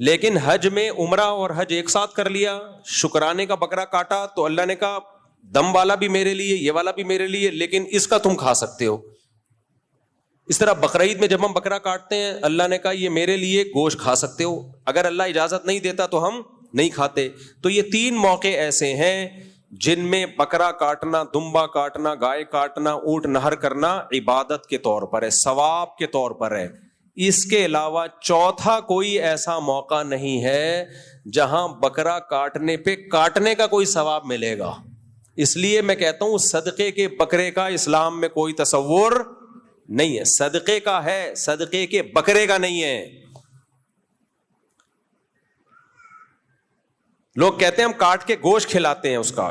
لیکن حج میں عمرہ اور حج ایک ساتھ کر لیا, شکرانے کا بکرا کاٹا, تو اللہ نے کہا دم والا بھی میرے لیے, یہ والا بھی میرے لیے, لیکن اس کا تم کھا سکتے ہو. اس طرح بقرعید میں جب ہم بکرا کاٹتے ہیں, اللہ نے کہا یہ میرے لیے گوشت کھا سکتے ہو, اگر اللہ اجازت نہیں دیتا تو ہم نہیں کھاتے. تو یہ 3 موقع ایسے ہیں جن میں بکرا کاٹنا, دمبا کاٹنا, گائے کاٹنا, اونٹ نہر کرنا عبادت کے طور پر ہے, ثواب کے طور پر ہے. اس کے علاوہ چوتھا کوئی ایسا موقع نہیں ہے جہاں بکرا کاٹنے پہ کاٹنے کا کوئی ثواب ملے گا. اس لیے میں کہتا ہوں صدقے کے بکرے کا اسلام میں کوئی تصور نہیں ہے. صدقے کا ہے, صدقے کے بکرے کا نہیں ہے. لوگ کہتے ہیں ہم کاٹ کے گوشت کھلاتے ہیں اس کا.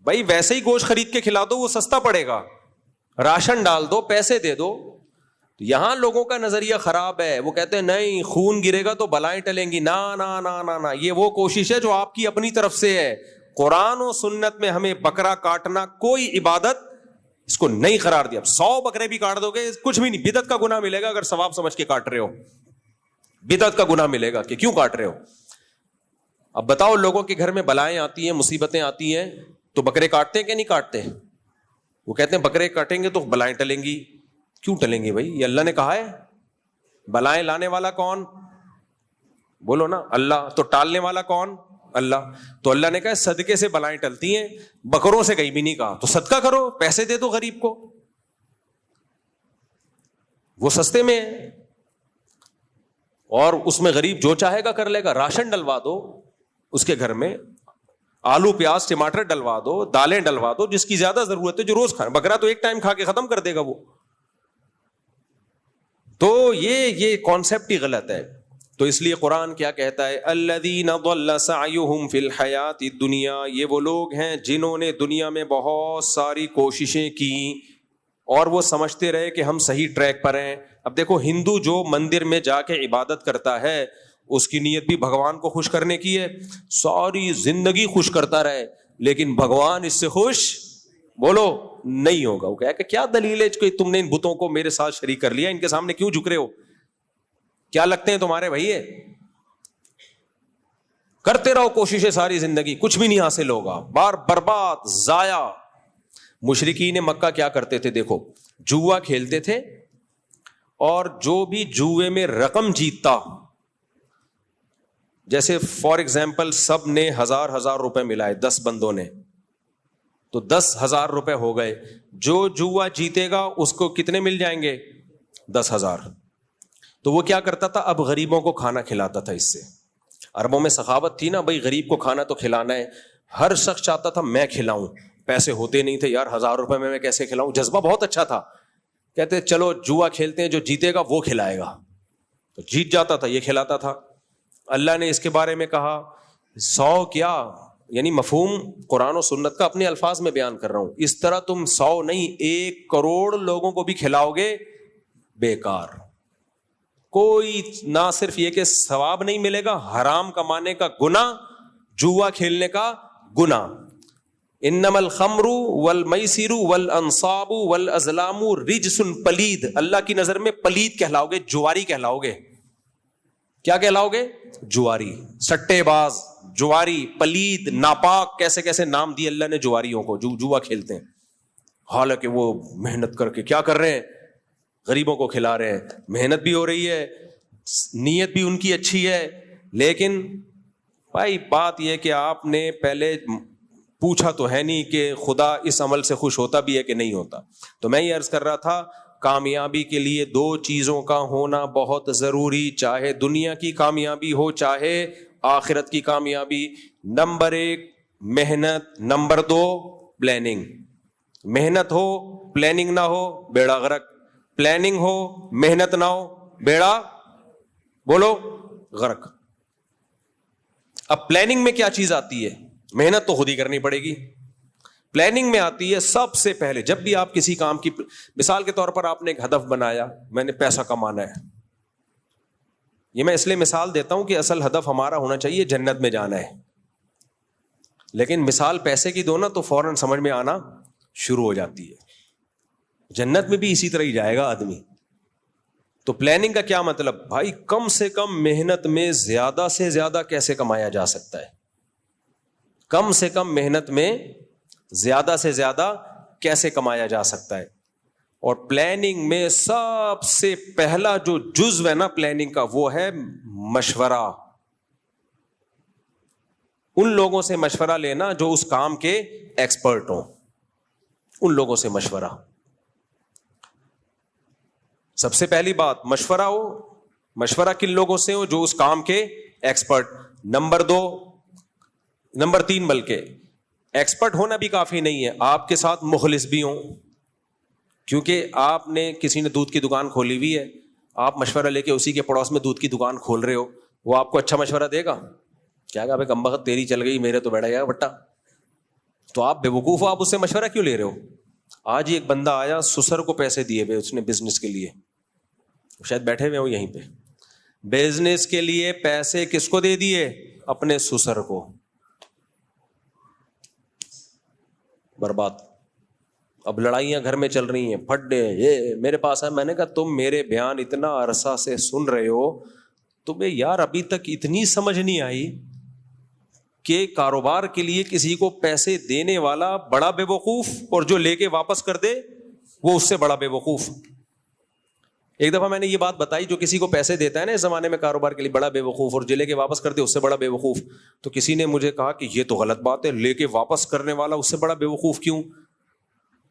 بھائی ویسے ہی گوشت خرید کے کھلا دو, وہ سستا پڑے گا. راشن ڈال دو, پیسے دے دو. یہاں لوگوں کا نظریہ خراب ہے, وہ کہتے ہیں نہیں خون گرے گا تو بلائیں ٹلیں گی. نا نا نا نا نا, یہ وہ کوشش ہے جو آپ کی اپنی طرف سے ہے. قرآن و سنت میں ہمیں بکرا کاٹنا کوئی عبادت اس کو نہیں قرار دیا. 100 بکرے بھی کاٹ دو گے کچھ بھی نہیں, بدعت کا گناہ ملے گا. اگر ثواب سمجھ کے کاٹ رہے ہو, بدعت کا گناہ ملے گا کہ کیوں کاٹ رہے ہو. اب بتاؤ, لوگوں کے گھر میں بلائیں آتی ہیں, مصیبتیں آتی ہیں, تو بکرے کاٹتے ہیں کہ نہیں کاٹتے؟ وہ کہتے ہیں بکرے کاٹیں گے تو بلائیں ٹلیں گی. کیوں ٹلیں گی بھائی؟ یہ اللہ نے کہا ہے. بلائیں لانے والا کون؟ بولو نا, اللہ. تو ٹالنے والا کون؟ اللہ. تو اللہ نے کہا صدقے سے بلائیں ٹلتی ہیں, بکروں سے کہیں بھی نہیں کہا. تو صدقہ کرو, پیسے دے دو غریب کو, وہ سستے میں ہے. اور اس میں غریب جو چاہے گا کر لے گا. راشن ڈلوا دو اس کے گھر میں, آلو پیاز ٹماٹر ڈلوا دو, دالیں ڈلوا دو, جس کی زیادہ ضرورت ہے, جو روز کھانا. بکرا تو ایک ٹائم کھا کے ختم کر دے گا وہ. تو یہ کانسیپٹ ہی غلط ہے. تو اس لیے قرآن کیا کہتا ہے, الذین ضل سعیہم فی الحیاۃ الدنیا, یہ وہ لوگ ہیں جنہوں نے دنیا میں بہت ساری کوششیں کی اور وہ سمجھتے رہے کہ ہم صحیح ٹریک پر ہیں. اب دیکھو, ہندو جو مندر میں جا کے عبادت کرتا ہے اس کی نیت بھی بھگوان کو خوش کرنے کی ہے. ساری زندگی خوش کرتا رہے لیکن بھگوان اس سے خوش بولو نہیں ہوگا. وہ کہا کہ کیا دلیل ہے کہ تم نے ان بتوں کو میرے ساتھ شریک کر لیا, ان کے سامنے کیوں جھک رہے ہو, کیا لگتے ہیں تمہارے بھائی؟ کرتے رہو کوششیں ساری زندگی, کچھ بھی نہیں حاصل ہوگا, بار برباد, ضائع. مشرکین مکہ کیا کرتے تھے دیکھو, جوا کھیلتے تھے اور جو بھی جوے میں رقم جیتتا, جیسے فار ایگزامپل سب نے 1000 روپے ملائے 10 بندوں نے, تو 10,000 روپے ہو گئے. جو جوا جیتے گا اس کو کتنے مل جائیں گے؟ 10,000. تو وہ کیا کرتا تھا, اب غریبوں کو کھانا کھلاتا تھا. اس سے عربوں میں سخاوت تھی نا, بھائی غریب کو کھانا تو کھلانا ہے. ہر شخص چاہتا تھا میں کھلاؤں, پیسے ہوتے نہیں تھے یار, 1000 روپے میں کیسے کھلاؤں. جذبہ بہت اچھا تھا. کہتے چلو جوا کھیلتے ہیں, جو جیتے گا وہ کھلائے گا. تو جیت جاتا تھا یہ کھلاتا تھا. اللہ نے اس کے بارے میں کہا 100 کیا, یعنی مفہوم قرآن و سنت کا اپنے الفاظ میں بیان کر رہا ہوں. اس طرح تم 100 نہیں 1 کروڑ لوگوں کو بھی کھلاؤ گے بیکار. کوئی نہ صرف یہ کہ ثواب نہیں ملے گا, حرام کمانے کا گناہ, جوا کھیلنے کا گناہ. انما الخمر والمیسر والانصاب والازلام رجس, پلید. اللہ کی نظر میں پلید کہلاؤ گے, جواری کہلاؤ گے. کیا کہلاؤ گے؟ جواری, سٹے باز, جواری, پلید, ناپاک. کیسے کیسے نام دیے اللہ نے جواریوں کو جو جوا کھیلتے ہیں. حالانکہ وہ محنت کر کے کیا کر رہے ہیں, غریبوں کو کھلا رہے ہیں. محنت بھی ہو رہی ہے, نیت بھی ان کی اچھی ہے, لیکن بھائی بات یہ کہ آپ نے پہلے پوچھا تو ہے نہیں کہ خدا اس عمل سے خوش ہوتا بھی ہے کہ نہیں ہوتا. تو میں یہ عرض کر رہا تھا, کامیابی کے لیے 2 چیزوں کا ہونا بہت ضروری, چاہے دنیا کی کامیابی ہو چاہے آخرت کی کامیابی. نمبر 1 محنت, نمبر 2 پلاننگ. محنت ہو پلاننگ نہ ہو بیڑا غرق, پلاننگ ہو محنت نہ ہو بیڑا بولو غرق. اب پلاننگ میں کیا چیز آتی ہے؟ محنت تو خود ہی کرنی پڑے گی. پلاننگ میں آتی ہے سب سے پہلے, جب بھی آپ کسی کام کی, مثال کے طور پر آپ نے ایک ہدف بنایا, میں نے پیسہ کمانا ہے. یہ میں اس لیے مثال دیتا ہوں کہ اصل ہدف ہمارا ہونا چاہیے جنت میں جانا ہے. لیکن مثال پیسے کی دو نا تو فوراً سمجھ میں آنا شروع ہو جاتی ہے. جنت میں بھی اسی طرح ہی جائے گا آدمی. تو پلاننگ کا کیا مطلب؟ بھائی کم سے کم محنت میں زیادہ سے زیادہ کیسے کمایا جا سکتا ہے، کم سے کم محنت میں زیادہ سے زیادہ کیسے کمایا جا سکتا ہے. اور پلاننگ میں سب سے پہلا جو جزو ہے نا پلاننگ کا، وہ ہے مشورہ. ان لوگوں سے مشورہ لینا جو اس کام کے ایکسپرٹ ہوں، ان لوگوں سے مشورہ. سب سے پہلی بات مشورہ ہو. مشورہ کن لوگوں سے ہو؟ جو اس کام کے ایکسپرٹ. نمبر 3 بلکہ ایکسپرٹ ہونا بھی کافی نہیں ہے، آپ کے ساتھ مخلص بھی ہوں. کیونکہ آپ نے کسی نے دودھ کی دکان کھولی ہوئی ہے، آپ مشورہ لے کے اسی کے پڑوس میں دودھ کی دکان کھول رہے ہو، وہ آپ کو اچھا مشورہ دے گا؟ کیا کہا بھائی کم بخت تیری چل گئی، میرے تو بیٹھا گیا بٹا. تو آپ بے وقوف ہو، آپ اس سے مشورہ کیوں لے رہے ہو؟ آج ہی ایک بندہ آیا، سسر کو پیسے دیے ہوئے اس نے بزنس کے لیے، شاید بیٹھے ہوئے ہوں یہیں پہ. بزنس کے لیے پیسے کس کو دے دیے؟ اپنے سسر کو. برباد. اب لڑائیاں گھر میں چل رہی ہیں، پھڈے یہ میرے پاس ہے. میں نے کہا تم میرے بیان اتنا عرصہ سے سن رہے ہو، تمہیں یار ابھی تک اتنی سمجھ نہیں آئی کہ کاروبار کے لیے کسی کو پیسے دینے والا بڑا بے وقوف اور جو لے کے واپس کر دے وہ اس سے بڑا بے وقوف. ایک دفعہ میں نے یہ بات بتائی، جو کسی کو پیسے دیتا ہے نا اس زمانے میں کاروبار کے لیے بڑا بے وقوف، اور جو لے کے واپس کر دے اس سے بڑا بے وقوف. تو کسی نے مجھے کہا کہ یہ تو غلط بات ہے، لے کے واپس کرنے والا اس سے بڑا بے وقوف کیوں؟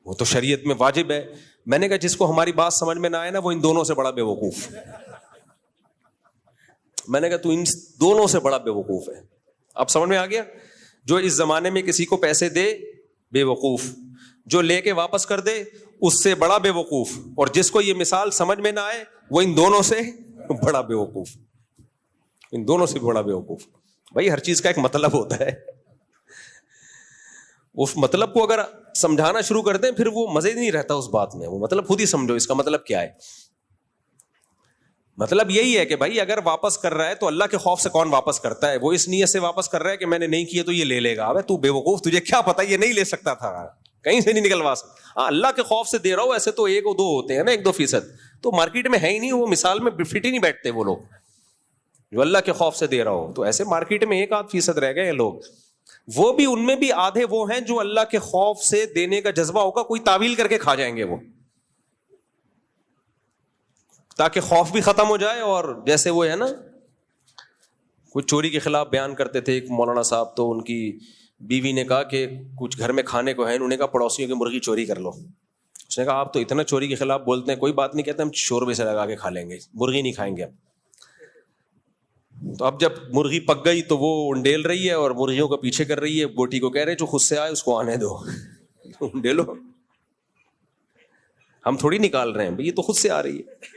وہ تو شریعت میں واجب ہے. میں نے کہا جس کو ہماری بات سمجھ میں نہ آئے نا وہ ان دونوں سے بڑا بے وقوف. میں نے کہا تو ان دونوں سے بڑا بے وقوف ہے. اب سمجھ میں آ گیا؟ جو اس زمانے میں کسی کو پیسے دے بے وقوف، جو لے کے واپس کر دے اس سے بڑا بے وقوف، اور جس کو یہ مثال سمجھ میں نہ آئے وہ ان دونوں سے بڑا بے وقوف. ان دونوں سے بڑا بے وقوف. بھائی ہر چیز کا ایک مطلب ہوتا ہے، اس مطلب کو اگر سمجھانا شروع کر دیں پھر وہ مزے نہیں رہتا اس بات میں. وہ مطلب خود ہی سمجھو اس کا مطلب کیا ہے. مطلب یہی ہے کہ بھائی اگر واپس کر رہا ہے تو اللہ کے خوف سے کون واپس کرتا ہے؟ وہ اس نیت سے واپس کر رہا ہے کہ میں نے نہیں کیا تو یہ لے لے گا. ابے تو بے وقوف، تجھے کیا پتا یہ نہیں لے سکتا تھا، کہیں سے نہیں نکلوا سکتا. ہاں اللہ کے خوف سے دے رہا ہو. ایسے تو 1-2 ہوتے ہیں نا، 1-2% تو مارکیٹ میں ہے ہی نہیں. وہ مثال میں فٹ ہی نہیں بیٹھتے وہ لوگ جو اللہ کے خوف سے دے رہا ہو. تو ایسے مارکیٹ میں 1-8% رہ گئے لوگ. وہ بھی ان میں بھی آدھے وہ ہیں جو اللہ کے خوف سے دینے کا جذبہ ہوگا، کوئی تعویل کر کے کھا جائیں گے وہ، تاکہ خوف بھی ختم ہو جائے. اور جیسے وہ ہے نا کچھ چوری کے خلاف بیان کرتے تھے ایک مولانا صاحب، تو ان کی بیوی نے کہا کہ کچھ گھر میں کھانے کو ہے، انہوں نے کہا پڑوسیوں کی مرغی چوری کر لو. اس نے کہا آپ تو اتنا چوری کے خلاف بولتے ہیں، کوئی بات نہیں، کہتے ہم شوربے سے لگا کے کھا لیں گے، مرغی نہیں کھائیں گے اب. تو اب جب مرغی پک گئی تو وہ انڈیل رہی ہے اور مرغیوں کو پیچھے کر رہی ہے. بوٹی کو کہہ رہے جو خود سے آئے اس کو آنے دو، انڈیلو، ہم تھوڑی نکال رہے ہیں بھائی، یہ تو خود سے آ رہی ہے.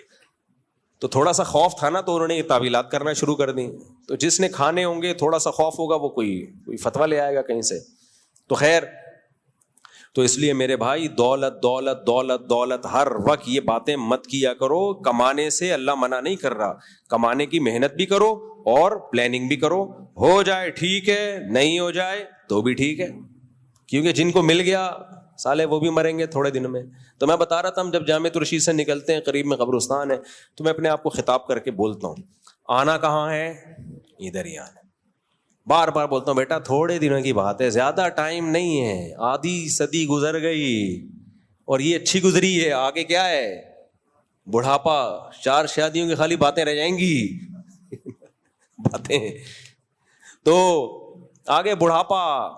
تو تھوڑا سا خوف تھا نا تو انہوں نے یہ تعویلات کرنا شروع کر دی. تو جس نے کھانے ہوں گے تھوڑا سا خوف ہوگا وہ کوئی فتویٰ لے آئے گا کہیں سے. تو خیر، تو اس لیے میرے بھائی دولت دولت دولت دولت ہر وقت یہ باتیں مت کیا کرو. کمانے سے اللہ منع نہیں کر رہا، کمانے کی محنت بھی کرو اور پلاننگ بھی کرو. ہو جائے ٹھیک ہے، نہیں ہو جائے تو بھی ٹھیک ہے، کیونکہ جن کو مل گیا سالے وہ بھی مریں گے تھوڑے دن میں. تو میں بتا رہا تھا ہم جب جامعۃ الرشید سے نکلتے ہیں، قریب میں قبرستان ہے، تو میں اپنے آپ کو خطاب کر کے بولتا ہوں آنا کہاں ہے؟ ادھر ہی آنا. بار بار بولتا ہوں بیٹا تھوڑے دنوں کی بات ہے، زیادہ ٹائم نہیں ہے، آدھی صدی گزر گئی اور یہ اچھی گزری ہے، آگے کیا ہے؟ بڑھاپا. 4 شادیوں کی خالی باتیں رہ جائیں گی باتیں. تو آگے بڑھاپا،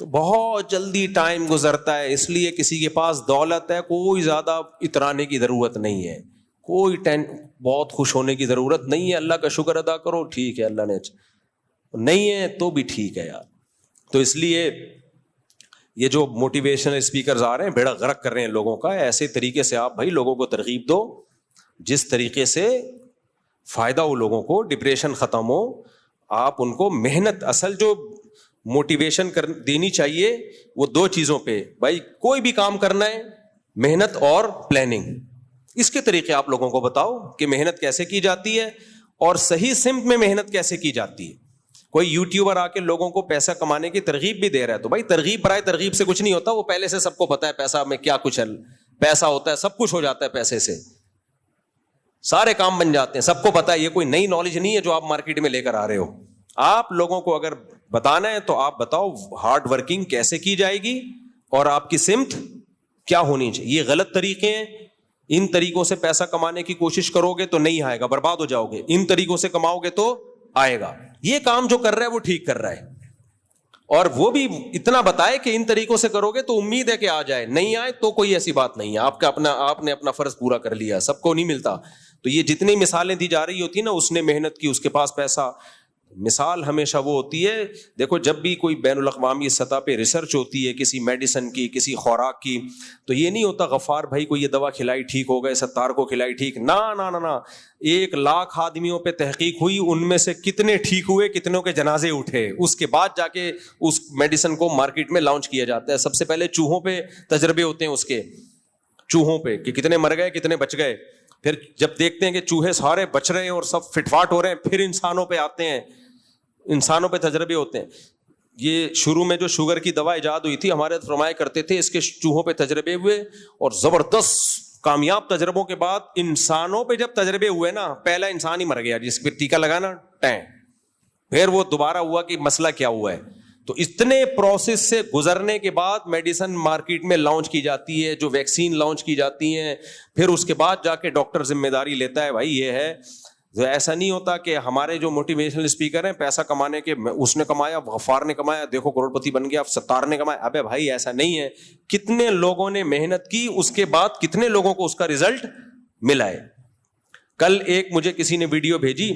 تو بہت جلدی ٹائم گزرتا ہے. اس لیے کسی کے پاس دولت ہے کوئی زیادہ اترانے کی ضرورت نہیں ہے، کوئی بہت خوش ہونے کی ضرورت نہیں ہے. اللہ کا شکر ادا کرو، ٹھیک ہے اللہ نے، نہیں ہے تو بھی ٹھیک ہے یار. تو اس لیے یہ جو موٹیویشنل اسپیکرز آ رہے ہیں بیڑا غرق کر رہے ہیں لوگوں کا. ایسے طریقے سے آپ بھائی لوگوں کو ترغیب دو جس طریقے سے فائدہ ہو لوگوں کو، ڈپریشن ختم ہو. آپ ان کو محنت، اصل جو موٹیویشن دینی چاہیے وہ 2 چیزوں پہ. بھائی کوئی بھی کام کرنا ہے، محنت اور پلاننگ. اس کے طریقے آپ لوگوں کو بتاؤ کہ محنت کیسے کی جاتی ہے اور صحیح سمت میں محنت کیسے کی جاتی ہے. کوئی یوٹیوبر آ کے لوگوں کو پیسہ کمانے کی ترغیب بھی دے رہا ہے، تو بھائی ترغیب برائے ترغیب سے کچھ نہیں ہوتا. وہ پہلے سے سب کو پتا ہے پیسہ میں کیا کچھ ہے، پیسہ ہوتا ہے، سب کچھ ہو جاتا ہے پیسے سے. سارے کام بن جاتے ہیں. سب کو پتا ہے, یہ کوئی نئی نالج نہیں ہے جو آپ مارکیٹ میں لے کر آ رہے ہو. آپ لوگوں کو اگر بتانا ہے تو آپ بتاؤ ہارڈ ورکنگ کیسے کی جائے گی اور آپ کی سمت کیا ہونی چاہیے. یہ غلط طریقے ہیں, ان طریقوں سے پیسہ کمانے کی کوشش کرو گے تو نہیں آئے گا, برباد ہو جاؤ گے. ان طریقوں سے کماؤ گے تو آئے گا. یہ کام جو کر رہا ہے وہ ٹھیک کر رہا ہے, اور وہ بھی اتنا بتائے کہ ان طریقوں سے کرو گے تو امید ہے کہ آ جائے, نہیں آئے تو کوئی ایسی بات نہیں ہے. آپ نے اپنا فرض پورا کر لیا, سب کو نہیں ملتا. تو یہ جتنی مثالیں دی جا رہی ہوتی نا, اس نے محنت کی, اس کے پاس پیسہ. مثال ہمیشہ وہ ہوتی ہے, دیکھو جب بھی کوئی بین الاقوامی سطح پہ ریسرچ ہوتی ہے کسی میڈیسن کی, کسی خوراک کی, تو یہ نہیں ہوتا غفار بھائی کو یہ دوا کھلائی ٹھیک ہو گئے, ستار کو کھلائی ٹھیک, نہ 1,00,000 آدمیوں پہ تحقیق ہوئی, ان میں سے کتنے ٹھیک ہوئے, کتنوں کے جنازے اٹھے, اس کے بعد جا کے اس میڈیسن کو مارکیٹ میں لانچ کیا جاتا ہے. سب سے پہلے چوہوں پہ تجربے ہوتے ہیں, اس کے چوہوں پہ کہ کتنے مر گئے کتنے بچ گئے. پھر جب دیکھتے ہیں کہ چوہے سارے بچ رہے ہیں اور سب فٹ فاٹ ہو رہے ہیں, پھر انسانوں پہ آتے ہیں, انسانوں پہ تجربے ہوتے ہیں. یہ شروع میں جو شوگر کی دوا ایجاد ہوئی تھی, ہمارے فرمایا کرتے تھے اس کے چوہوں پہ تجربے ہوئے, اور زبردست کامیاب تجربوں کے بعد انسانوں پہ جب تجربے ہوئے نا, پہلا انسان ہی مر گیا جس پہ ٹیکا لگانا ٹیں, پھر وہ دوبارہ ہوا کہ مسئلہ کیا ہوا ہے. تو اتنے پروسیس سے گزرنے کے بعد میڈیسن مارکیٹ میں لانچ کی جاتی ہے, جو ویکسین لانچ کی جاتی ہیں, پھر اس کے بعد جا کے ڈاکٹر ذمہ داری لیتا ہے. بھائی یہ ہے, ایسا نہیں ہوتا کہ ہمارے جو موٹیویشنل اسپیکر ہیں پیسہ کمانے کے, اس نے کمایا, غفار نے کمایا, دیکھو کروڑ پتی بن گیا, ستار نے کمایا. ابے بھائی ایسا نہیں ہے, کتنے لوگوں نے محنت کی, اس کے بعد کتنے لوگوں کو اس کا رزلٹ ملا ہے. کل ایک مجھے کسی نے ویڈیو بھیجی,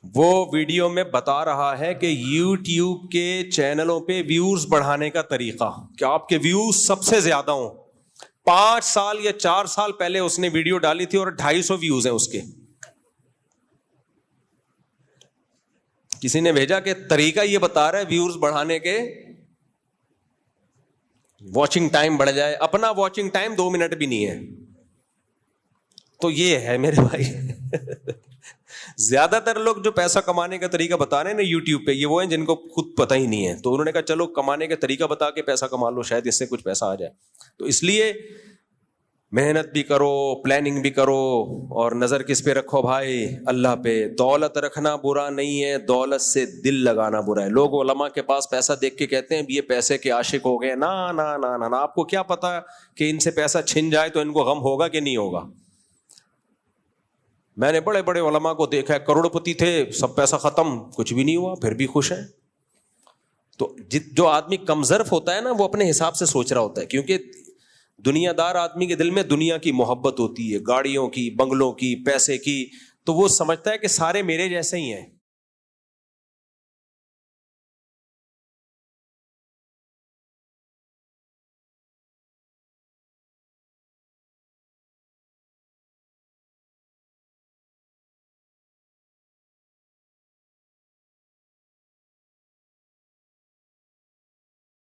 وہ ویڈیو میں بتا رہا ہے کہ یوٹیوب کے چینلوں پہ ویوز بڑھانے کا طریقہ, کہ آپ کے ویوز سب سے زیادہ ہوں. 5 سال یا 4 سال پہلے اس نے ویڈیو ڈالی تھی اور 250 ویوز ہیں اس کے. کسی نے بھیجا کہ طریقہ یہ بتا رہا ہے ویوز بڑھانے کے, واچنگ ٹائم بڑھ جائے. اپنا واچنگ ٹائم 2 منٹ بھی نہیں ہے. تو یہ ہے میرے بھائی زیادہ تر لوگ جو پیسہ کمانے کا طریقہ بتا رہے ہیں نا یوٹیوب پہ, یہ وہ ہیں جن کو خود پتہ ہی نہیں ہے. تو انہوں نے کہا چلو کمانے کا طریقہ بتا کے پیسہ کما لو, شاید اس سے کچھ پیسہ آ جائے. تو اس لیے محنت بھی کرو, پلاننگ بھی کرو, اور نظر کس پہ رکھو بھائی, اللہ پہ. دولت رکھنا برا نہیں ہے, دولت سے دل لگانا برا ہے. لوگ علماء کے پاس پیسہ دیکھ کے کہتے ہیں یہ پیسے کے عاشق ہو گئے. نہ, آپ کو کیا پتا کہ ان سے پیسہ چھن جائے تو ان کو غم ہوگا کہ نہیں ہوگا. میں نے بڑے بڑے علماء کو دیکھا ہے, کروڑ پتی تھے, سب پیسہ ختم, کچھ بھی نہیں ہوا, پھر بھی خوش ہیں. تو جو آدمی کم ظرف ہوتا ہے نا, وہ اپنے حساب سے سوچ رہا ہوتا ہے, کیونکہ دنیا دار آدمی کے دل میں دنیا کی محبت ہوتی ہے, گاڑیوں کی, بنگلوں کی, پیسے کی. تو وہ سمجھتا ہے کہ سارے میرے جیسے ہی ہیں.